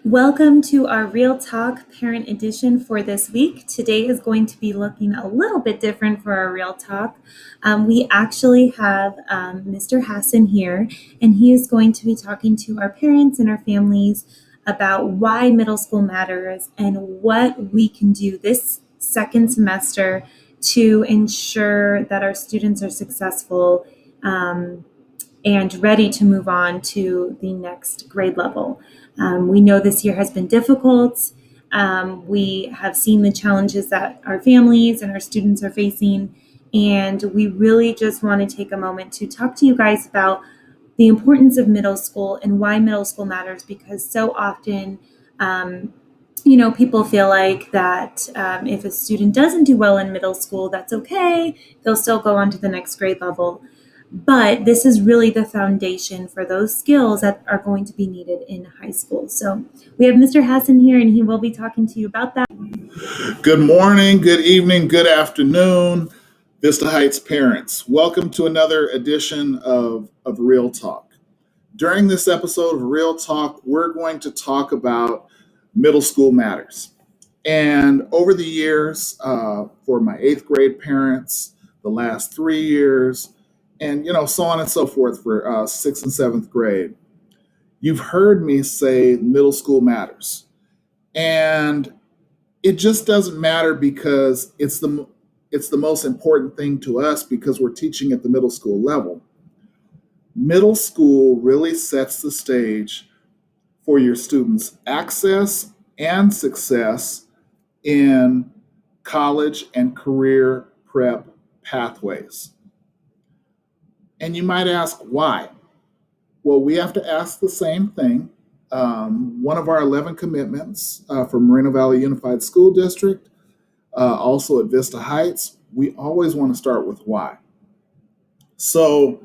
Welcome to our Real Talk Parent Edition for this week. Today is going to be looking a little bit different for our Real Talk. We actually have Mr. Hassan here, and he is going to be talking to our parents and our families about why middle school matters and what we can do this second semester to ensure that our students are successful and ready to move on to the next grade level. We know this year has been difficult. We have seen the challenges that our families and our students are facing, and we really just want to take a moment to talk to you guys about the importance of middle school and why middle school matters, because so often people feel like that if a student doesn't do well in middle school, that's okay. They'll still go on to the next grade level. But this is really the foundation for those skills that are going to be needed in high school. So we have Mr. Hassan here, and he will be talking to you about that. Good morning, good evening, good afternoon, Vista Heights parents. Welcome to another edition of Real Talk. During this episode of Real Talk, we're going to talk about middle school matters. And over the years, for my eighth grade parents, the last 3 years, and so on and so forth for sixth and seventh grade, you've heard me say middle school matters. And it just doesn't matter because it's the most important thing to us because we're teaching at the middle school level. Middle school really sets the stage for your students' access and success in college and career prep pathways. And you might ask why? Well, we have to ask the same thing. One of our 11 commitments from Moreno Valley Unified School District, also at Vista Heights, we always want to start with why. So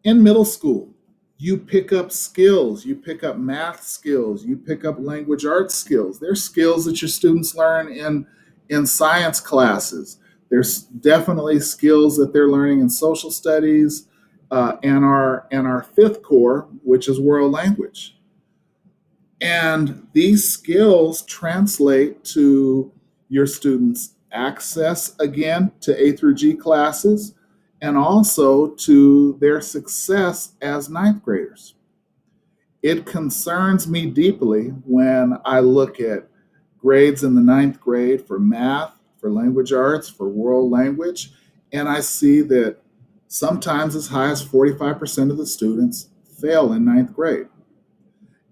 in middle school, you pick up skills, you pick up math skills, you pick up language arts skills. There's skills that your students learn in science classes. There's definitely skills that they're learning in social studies and our fifth core, which is world language. And these skills translate to your students' access, again, to A through G classes, and also to their success as ninth graders. It concerns me deeply when I look at grades in the ninth grade for math, for language arts, for world language, and I see that sometimes as high as 45% of the students fail in ninth grade.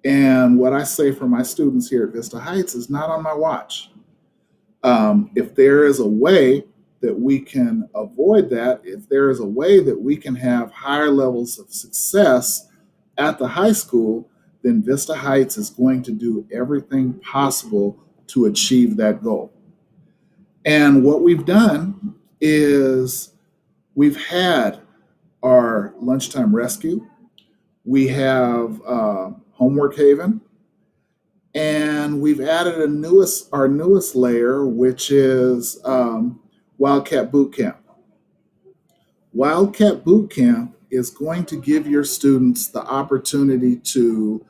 And what I say for my students here at Vista Heights is not on my watch. If there is a way that we can avoid that, if there is a way that we can have higher levels of success at the high school, then Vista Heights is going to do everything possible to achieve that goal. And what we've done is we've had our lunchtime rescue, we have Homework Haven, and we've added our newest layer, which is Wildcat Boot Camp. Wildcat Boot Camp is going to give your students the opportunity to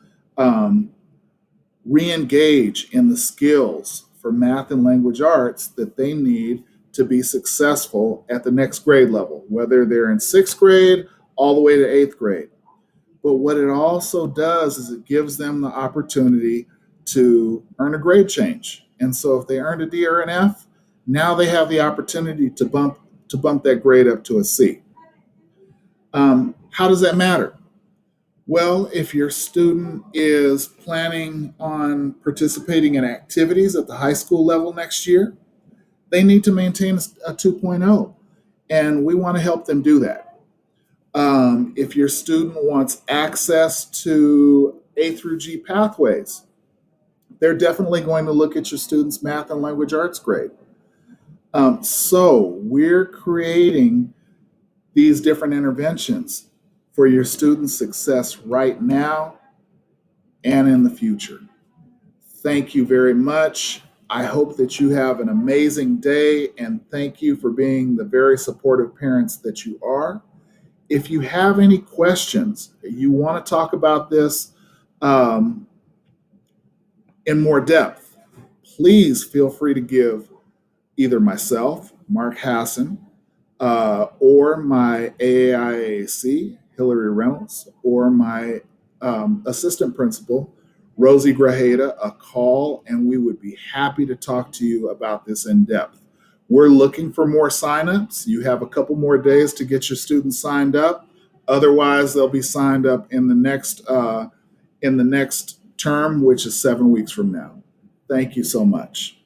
re-engage in the skills for math and language arts that they need to be successful at the next grade level, whether they're in sixth grade all the way to eighth grade. But what it also does is it gives them the opportunity to earn a grade change. And so if they earned a D or an F, now they have the opportunity to bump that grade up to a C. How does that matter? Well, if your student is planning on participating in activities at the high school level next year, they need to maintain a 2.0, and we want to help them do that. If your student wants access to A through G pathways, they're definitely going to look at your student's math and language arts grade. So we're creating these different interventions for your students' success right now and in the future. Thank you very much. I hope that you have an amazing day, and thank you for being the very supportive parents that you are. If you have any questions, you want to talk about this, in more depth, please feel free to give either myself, Mark Hassan, or my AAIAC, Hillary Reynolds, or my assistant principal, Rosie Grajeda, a call, and we would be happy to talk to you about this in depth. We're looking for more signups. You have a couple more days to get your students signed up. Otherwise, they'll be signed up in the next term, which is 7 weeks from now. Thank you so much.